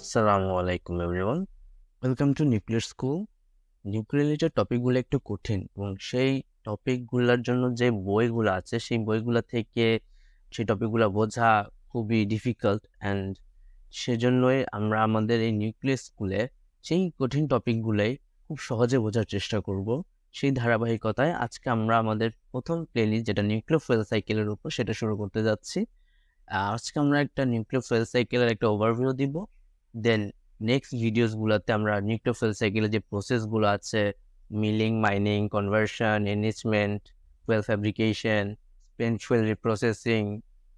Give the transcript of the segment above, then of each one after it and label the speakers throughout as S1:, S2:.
S1: আসসালামু আলাইকুম everyone, welcome to nuclear school. Nuclear related টপিকগুলো একটু কঠিন এবং সেই টপিকগুলোর জন্য যে বইগুলো আছে সেই বইগুলো থেকে সেই টপিকগুলো বোঝা খুবই ডিফিকাল্ট, অ্যান্ড সেজন্যই আমরা আমাদের এই নিউক্লিয়ার স্কুলে সেই কঠিন টপিকগুলোই খুব সহজে বোঝার চেষ্টা করব। সেই ধারাবাহিকতায় আজকে আমরা আমাদের প্রথম প্লেলিস্ট, যেটা নিউক্লিয়ার ফুয়েল সাইকেলের উপর, সেটা শুরু করতে যাচ্ছি। আজকে আমরা একটা নিউক্লিয়ার ফুয়েল সাইকেলের একটা ওভারভিউ দিব। দেন নেক্সট ভিডিওস গুলোতে আমরা নিউক্লিয়ার ফুয়েল সাইকেলের যে প্রসেসগুলো আছে, milling, mining, conversion, enrichment, fuel fabrication, spent fuel reprocessing,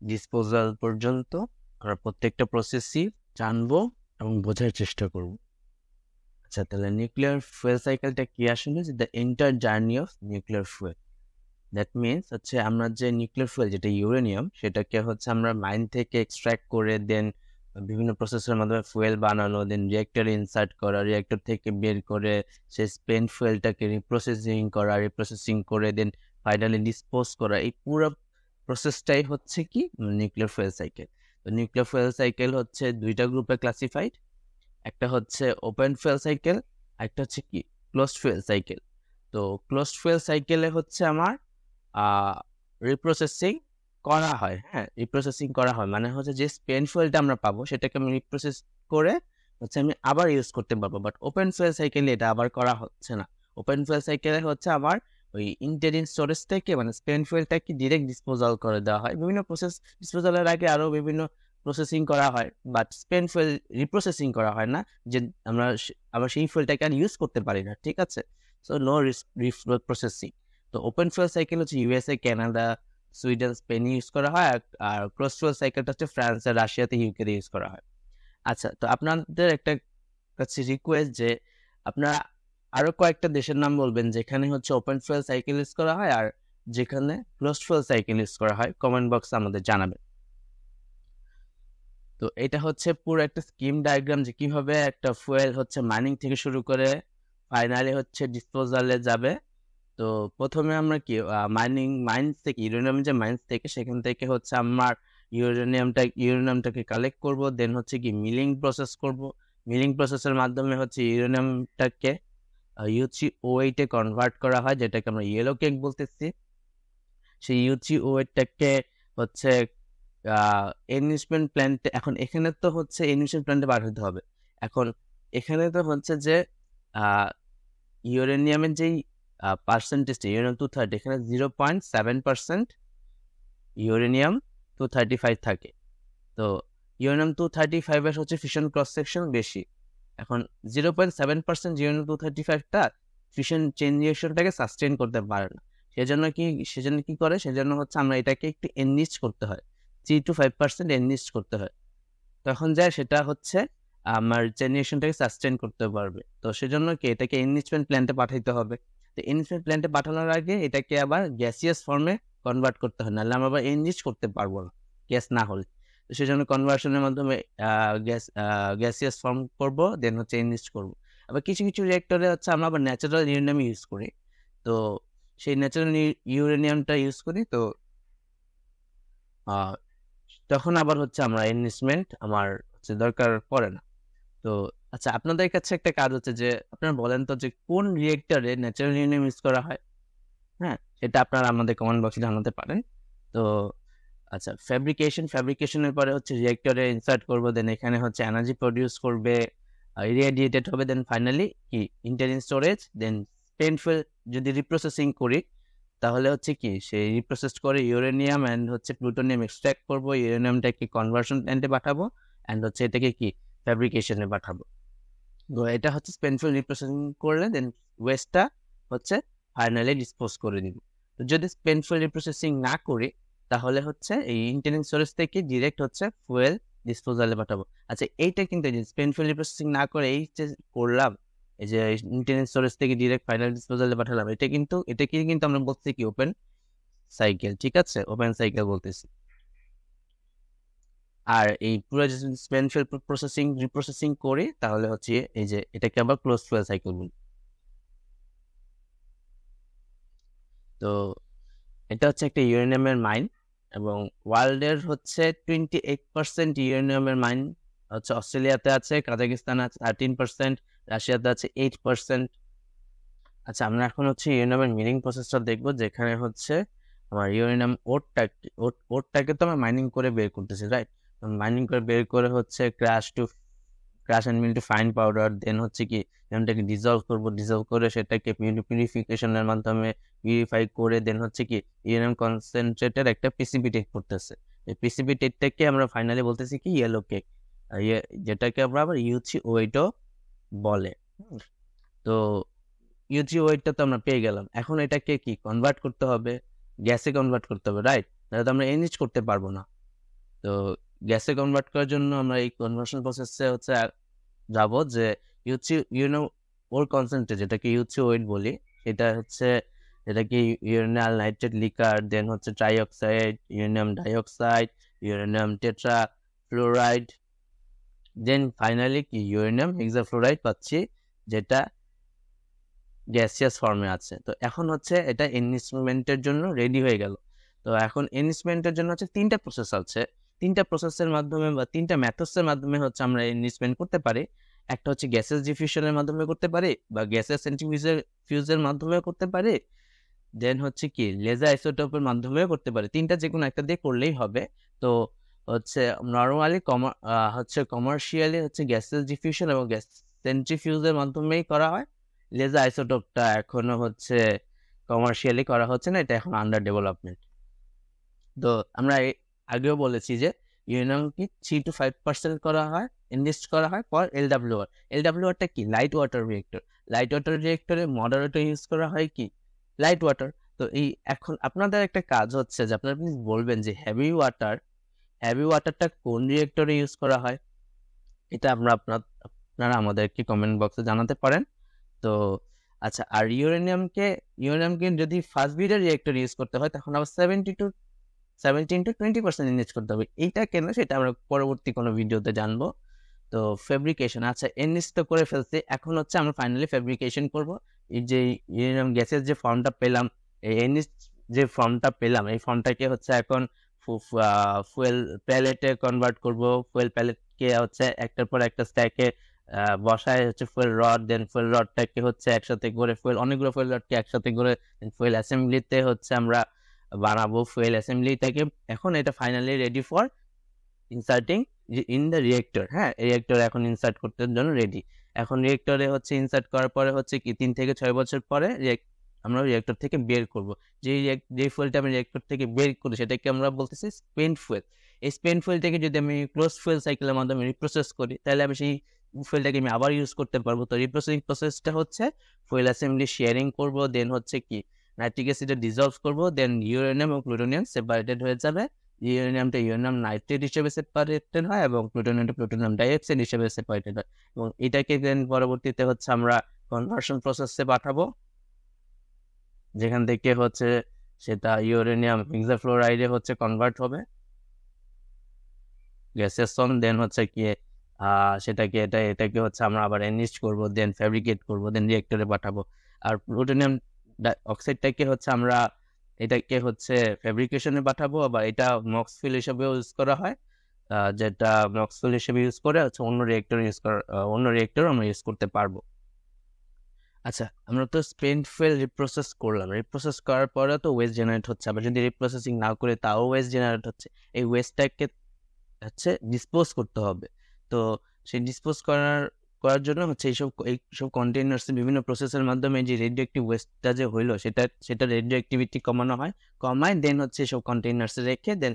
S1: disposal পর্যন্ত আমরা প্রত্যেকটা প্রসেসই জানবো এবং বোঝার চেষ্টা করব। আচ্ছা, তাহলে নিউক্লিয়ার ফুয়েল সাইকেলটা কি আসলে? The entire journey of nuclear fuel. That means হচ্ছে আমরা যে নিউক্লিয়ার ফুয়েল, যেটা ইউরেনিয়াম, সেটাকে হচ্ছে আমরা মাইন থেকে এক্সট্রাক্ট করে দেন বিভিন্ন প্রসেসের মাধ্যমে ফুয়েল বানানো, দেন রিয়েক্টরে ইনসার্ট করা, রিয়েক্টর থেকে বের করে সেই স্পেন্ট ফুয়েলটাকে রিপ্রসেসিং করে দেন ফাইনালি ডিসপোজ করা, এই পুরো প্রসেসটাই হচ্ছে কি নিউক্লিয়ার ফুয়েল সাইকেল। তো নিউক্লিয়ার ফুয়েল সাইকেল হচ্ছে দুইটা গ্রুপে ক্লাসিফাইড। একটা হচ্ছে ওপেন ফুয়েল সাইকেল, একটা হচ্ছে কি ক্লোজড ফুয়েল সাইকেল। তো ক্লোজড ফুয়েল সাইকেলে হচ্ছে আমার রিপ্রসেসিং করা হয়। হ্যাঁ, রিপ্রসেসিং করা হয় মানে হচ্ছে যে স্পেন্ট ফুয়েলটা আমরা পাবো সেটাকে আমি রিপ্রসেস করে হচ্ছে আমি আবার ইউজ করতে পারবো। বাট ওপেন ফুয়েল সাইকেলে এটা আবার করা হচ্ছে না। ওপেন ফুয়েল সাইকেলে হচ্ছে আবার ওই ইন্টেরিন স্টোরেজ থেকে মানে স্পেন্ট ফুয়েলটাকে ডিরেক্ট ডিসপোজাল করে দেওয়া হয়। বিভিন্ন প্রসেস, ডিসপোজালের আগে আরও বিভিন্ন প্রসেসিং করা হয়, বাট স্পেন্ট ফুয়েল রিপ্রসেসিং করা হয় না, যে আমরা আবার সেই ফুয়েলটাকে আর ইউজ করতে পারি না। ঠিক আছে, সো নো রিপ্রসেসিং। তো ওপেন ফুয়েল সাইকেল হচ্ছে ইউএসএ, কানাডা, সুইডেন, স্পেনে ইউজ করা হয়। আর ক্লোজ ফুয়েল সাইকেলটা হচ্ছে ফ্রান্স আর রাশিয়াতে, ইউকেতে ইউজ করা হয়। আচ্ছা, তো আপনাদের একটা কাছে রিকোয়েস্ট যে আপনারা আরো কয়েকটা দেশের নাম বলবেন যেখানে হচ্ছে ওপেন ফুয়েল সাইকেল ইউজ করা হয় আর যেখানে ক্লোজ ফুয়েল সাইকেল ইউজ করা হয়। কমেন্ট বক্সে আমাদের জানাবেন। তো এটা হচ্ছে পুরো একটা স্কিম ডায়াগ্রাম যে কিভাবে একটা ফুয়েল হচ্ছে মাইনিং থেকে শুরু করে ফাইনালি হচ্ছে ডিসপোজালে যাবে। তো প্রথমে আমরা কি মাইন্স থেকে, ইউরেনিয়াম যে মাইন্স থেকে, সেখান থেকে হচ্ছে আমার ইউরেনিয়ামটাকে কালেক্ট করব। দেন হচ্ছে কি মিলিং প্রসেস করব। মিলিং প্রসেসের মাধ্যমে হচ্ছে ইউরেনিয়ামটাকে UgO8 কনভার্ট করা হয়, যেটাকে আমরা ইয়েলো কেক বলতেছি। সেই UgO8টাকে হচ্ছে এনরিচমেন্ট প্ল্যান্টে, এখন এখানে তো হচ্ছে এনরিচমেন্ট প্ল্যান্টে পাঠাতে হবে। এখন এখানে তো হচ্ছে যে ইউরেনিয়ামের যেই পার্সেন্টেজটা, ইউরেনিয়াম 230, এখানে 0.7% ইউরেনিয়াম 235 থাকে। তো ইউরেনিয়াম 235 হচ্ছে ফিশন ক্রস সেকশন বেশি। এখন 0.7% ইউরেনিয়াম 235টা ফিশন চেইন রিঅ্যাকশনটাকে সাস্টেইন করতে পারে না। সেজন্য কি করে, সেজন্য হচ্ছে আমরা এটাকে একটু এনরিচ করতে হয়, 3 to 5% এনরিচ করতে হয়। তখন যায় সেটা হচ্ছে আমার জেনারেশনটাকে সাস্টেইন করতে পারবে। তো সেজন্য কি এটাকে এনরিচমেন্ট প্ল্যান্টে পাঠাইতে হবে। তো এনরিচমেন্ট প্ল্যান্টে পাঠানোর আগে এটাকে আবার গ্যাসিয়াস ফর্মে কনভার্ট করতে হয়, নাহলে আমরা আবার এনরিচ করতে পারবো না গ্যাস না হলে। তো সেজন্য কনভার্সনের মাধ্যমে গ্যাসিয়াস ফর্ম করব, দেন হচ্ছে এনরিচ করব। আবার কিছু কিছু রিঅ্যাক্টরে হচ্ছে আমরা আবার ন্যাচারাল ইউরেনিয়াম ইউজ করি। তো সেই ন্যাচারাল ইউরেনিয়ামটা ইউজ করি। তো তখন আবার হচ্ছে আমরা এনরিচমেন্ট আমার হচ্ছে দরকার পড়ে না। তো আচ্ছা, আপনাদের কাছে একটা কাজ হচ্ছে যে আপনারা বলেন তো যে কোন রিয়েক্টরে ন্যাচারাল ইউরেনিয়াম ইউজ করা হয়। হ্যাঁ, সেটা আপনারা আমাদের কমেন্ট বক্সে জানাতে পারেন। তো আচ্ছা, ফ্যাব্রিকেশনের পরে হচ্ছে রিয়েক্টরে ইনসার্ট করবো, দেন এখানে হচ্ছে এনার্জি প্রডিউস করবে, ইরিডিয়েটেড হবে, দেন ফাইনালি কি ইন্টারিন স্টোরেজ, দেন স্পেন্ট ফুয়েল যদি রিপ্রসেসিং করি তাহলে হচ্ছে কি সেই রিপ্রসেস করে ইউরেনিয়াম অ্যান্ড হচ্ছে প্লুটোনিয়াম এক্সট্রাক্ট করবো, ইউরেনিয়ামটাকে কনভার্সন প্ল্যান্টে পাঠাবো, অ্যান্ড হচ্ছে এটাকে কি ফ্যাব্রিকেশনে পাঠাবো। তো এটা হচ্ছে স্পেন্ট ফুয়েল রিপ্রসেসিং করলে দেন ওয়েস্টটা হচ্ছে ফাইনালি ডিসপোজ করে দিব। তো যদি স্পেন্ট ফুয়েল রিপ্রসেসিং না করি তাহলে হচ্ছে এই ইন্টেরিন সোর্স থেকে ডিরেক্ট হচ্ছে ফুয়েল ডিসপোজালে পাঠাবো। আচ্ছা, এইটা কিন্তু স্পেন্ট ফুয়েল রিপ্রসেসিং না করে এই যে করলাম, এই যে ইন্টেরিন সোর্স থেকে ডিরেক্ট ফাইনাল ডিসপোজালে পাঠালাম, এটাকে কিন্তু আমরা বলছি কি ওপেন সাইকেল। ঠিক আছে, ওপেন সাইকেল বলতেছি। আর এই পুরো স্পেন্ট ফুয়েল রিপ্রসেসিং করি তাহলে হচ্ছে এই যে এটাকে আবার ক্লোজ ফুয়েল সাইকেল বলি। তো এটা হচ্ছে একটা ইউরেনিয়ামের মাইন এবং ওয়ার্ল্ডের হচ্ছে 28% ইউরেনিয়ামের মাইন হচ্ছে অস্ট্রেলিয়াতে আছে, কাজাকিস্তানে আছে 13%, রাশিয়াতে আছে 8%। আচ্ছা, আমরা এখন হচ্ছে ইউরেনিয়ামের মিনিং প্রসেসটা দেখবো, যেখানে হচ্ছে আমার ইউরেনিয়াম ওরটাকে তো আমরা মাইনিং করে বের করতেছি, রাইট? মাইনিং করে বের করে হচ্ছে crush and mill to fine powder, then হচ্ছে কি ইউরেনিয়ামটাকে ডিজলভ করে সেটাকে পিউরিফিকেশনের মাধ্যমে পিউরিফাই করে দেন হচ্ছে কি ইউরেনিয়াম কনসেন্ট্রেটের একটা পিসিপিটেট করতেছে। এই পিসিপিটেটটাকে আমরা ফাইনালি বলতেছি কি ইয়েলো কেক, যেটাকে আমরা আবার ইউসিওএইটও বলে। তো ইউজিওয়েটটা তো আমরা পেয়ে গেলাম, এখন এটাকে কি কনভার্ট করতে হবে, গ্যাসে কনভার্ট করতে হবে, রাইট? তাহলে তো আমরা এনরিচ করতে পারবো না। তো গ্যাসে কনভার্ট করার জন্য আমরা এই কনভার্সন প্রসেসে হচ্ছে যাব, যে ইউনো ওর কনসেন্ট্রেট যেটাকে ইউজিওয়েট বলি, সেটা হচ্ছে যেটাকে ইউরেনিয়াল নাইট্রেট লিকার, দেন হচ্ছে trioxide, uranium dioxide, uranium tetra fluoride, then finally কি ইউরেনিয়াম হেক্সাফ্লোরাইড পাচ্ছি, যেটা গ্যাসিয়াস ফর্মে আছে। তো এখন হচ্ছে এটা এনরিচমেন্টের জন্য রেডি হয়ে গেল। তো এখন এনরিচমেন্টের জন্য হচ্ছে তিনটা প্রসেস আছে, তিনটা প্রসেসের মাধ্যমে বা তিনটা মেথডসের মাধ্যমে হচ্ছে আমরা এনরিচমেন্ট করতে পারি। একটা হচ্ছে গ্যাসেস ডিফিউশনের মাধ্যমে করতে পারি, বা গ্যাসেস সেন্ট্রিফিউজের মাধ্যমে করতে পারি, দেন হচ্ছে কি লেজার আইসোটোপের মাধ্যমেও করতে পারি। তিনটা যে কোনো একটা দিয়ে করলেই হবে। তো হচ্ছে নর্মালি হচ্ছে কমার্শিয়ালি হচ্ছে গ্যাসেস ডিফিউশন এবং গ্যাস সেন্ট্রিফিউজের মাধ্যমেই করা হয়। লেজার আইসোটোপটা এখনো হচ্ছে কমার্শিয়ালি করা হচ্ছে না, এটা এখন আন্ডার ডেভেলপমেন্ট। তো আমরা আগেও বলেছি যে ইউরেনিয়ামকে 3 to 5% করা হয়, ইনভেস্ট করা হয় ফর এলডাব্লিউআর। এলডাব্লিউআরটা কি? Light water reactor. Light water রিয়েক্টরে মডারেটর ইউজ করা হয় কি? Light water. তো এই এখন আপনাদের একটা কাজ হচ্ছে যে আপনারা প্লিজ বলবেন যে হেভি ওয়াটারটা কোন রিয়েক্টরে ইউজ করা হয়, এটা আপনারা আমাদেরকে কমেন্ট বক্সে জানাতে পারেন। তো আচ্ছা, আর ইউরেনিয়ামকে যদি ফার্স্ট ব্রিডের রিয়েক্টর ইউজ করতে হয়, তখন আবার 17 to 20% ইনভেস্ট করতে হবে। এইটা কেন সেটা আমরা পরবর্তী কোনো ভিডিওতে জানবো। তো ফেব্রিকেশন, আচ্ছা এনরিচ তো করে ফেলছি, এখন হচ্ছে আমরা ফাইনালি ফেব্রিকেশন করব। এই যে ইউরেনিয়াম গ্যাসের যে ফর্মটা পেলাম, এই এনরিচ যে ফর্মটা পেলাম, এই ফর্মটাকে হচ্ছে এখন ফুয়েল প্যালেটে কনভার্ট করব। ফুয়েল প্যালেটকে হচ্ছে একটার পর একটা স্ট্যাকে বসায় হচ্ছে ফুয়েল রড, দেন ফুয়েল রডটাকে হচ্ছে একসাথে করে অনেকগুলো ফুয়েল রডকে একসাথে করে ফুয়েল অ্যাসেম্বলিতে হচ্ছে আমরা বানাবো ফুয়েল অ্যাসেম্বলিটাকে। এখন এটা finally ready for inserting in the reactor. হ্যাঁ, রিয়েক্টর এখন ইনসার্ট করতে জন্য রেডি। এখন রিয়েক্টরে হচ্ছে ইনসার্ট করার পরে হচ্ছে কি 3 থেকে 6 বছর পরে আমরা রিয়েক্টর থেকে বের করব। যে ফুয়েলটা আমি রিয়েক্টর থেকে বের করি সেটাকে আমরা বলতেছি স্পেন্ট ফুয়েল। এই স্পেন্ট ফুয়েলটাকে যদি আমি ক্লোজ ফুয়েল সাইকেলের মাধ্যমে রিপ্রসেস করি, তাহলে আমি সেই ফুয়েলটাকে আমি আবার ইউজ করতে পারবো। তো রিপ্রসেসিং প্রসেসটা হচ্ছে ফুয়েল অ্যাসেম্বলি শেয়ারিং করব, দেন হচ্ছে কি নাইট্রিক অ্যাসিডে ডিজলভ করব, দেন ইউরেনিয়াম এবং প্লুটোনিয়াম সেপারেটেড হয়ে যাবে। ইউরেনিয়ামটা ইউরেনিয়াম নাইট্রেট হিসেবে সেপারেটেড হয় এবং প্লুটোনিয়ামটা প্লুটোনিয়াম ডাইঅক্সাইড হিসেবে সেপারেটেড হয়। এবং এটাকে দেন পরবর্তীতে হচ্ছে আমরা কনভার্সন প্রসেসে পাঠাবো, যেখান থেকে হচ্ছে সেটা ইউরেনিয়াম হেক্সাফ্লোরাইডে হচ্ছে কনভার্ট হবে গ্যাসেস ফর্ম। দেন হচ্ছে কি এটাকে হচ্ছে আমরা আবার এনরিচ করব, দেন ফ্যাব্রিকেট করব, দেন রিয়েক্টরে পাঠাবো। আর প্লুটোনিয়াম অক্সাইডটাকে হচ্ছে আমরা এটাকে হচ্ছে ফ্যাব্রিকেশনে পাঠাবো, আবার এটা মক্স ফিল হিসেবে ইউজ করা হয়, যেটা মক্স ফিল হিসেবে ইউজ করে হচ্ছে অন্য রিয়েক্টর আমরা ইউজ করতে পারবো। আচ্ছা, আমরা তো স্পেন্ট ফুয়েল রিপ্রসেস করলাম, রিপ্রসেস করার পরে তো ওয়েস্ট জেনারেট হচ্ছে, আবার যদি রিপ্রসেসিং না করে তাও ওয়েস্ট জেনারেট হচ্ছে। এই ওয়েস্টটাকে হচ্ছে ডিসপোজ করতে হবে। তো সেই ডিসপোজ করার জন্য হচ্ছে এইসব কন্টেইনার্সে বিভিন্ন প্রসেসের মাধ্যমে যে রেডিও অ্যাক্টিভ ওয়েস্টটা যে হইলো সেটা রেডিও অ্যাক্টিভিটি কমানো হয়, কমায় দেন হচ্ছে এসব কন্টেইনার্সে রেখে দেন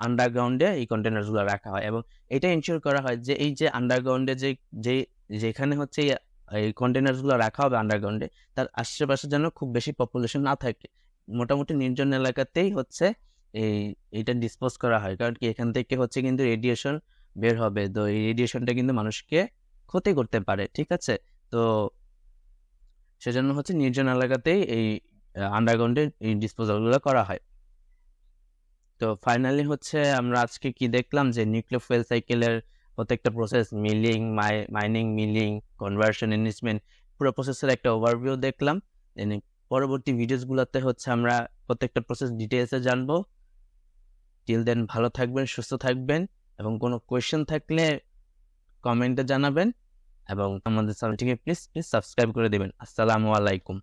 S1: আন্ডারগ্রাউন্ডে এই কন্টেইনার্সগুলো রাখা হয়। এবং এটা ইনশিওর করা হয় যে এই যে আন্ডারগ্রাউন্ডে যেখানে হচ্ছে এই কন্টেইনার্সগুলো রাখা হবে আন্ডারগ্রাউন্ডে, তার আশেপাশে যেন খুব বেশি পপুলেশন না থাকে, মোটামুটি নির্জন এলাকাতেই হচ্ছে এইটা ডিসপোজ করা হয়। কারণ কি এখান থেকে হচ্ছে কিন্তু রেডিয়েশন বের হবে, তো এই রেডিয়েশনটা কিন্তু মানুষকে ক্ষতি করতে পারে, ঠিক আছে? তো সেজন্য হচ্ছে নির্জন এলাকাতেই এই আন্ডারগ্রাউন্ডে এই ডিসপোজালগুলো করা হয়। তো ফাইনালি হচ্ছে আমরা আজকে কি দেখলাম, যে নিউক্লিয়ার ফুয়েল সাইকেলের প্রত্যেকটা process, mining, milling, conversion, enrichment, পুরো প্রসেসের একটা ওভারভিউ দেখলাম। পরবর্তী ভিডিওসগুলোতে হচ্ছে আমরা প্রত্যেকটা প্রসেস ডিটেলসে জানবো। টিল দেন ভালো থাকবেন, সুস্থ থাকবেন, এবং কোনো কোয়েশ্চেন থাকলে কমেন্টে জানাবেন এবং আমাদের চ্যানেলটিকে প্লিজ সাবস্ক্রাইব করে দেবেন। আসসালামু আলাইকুম।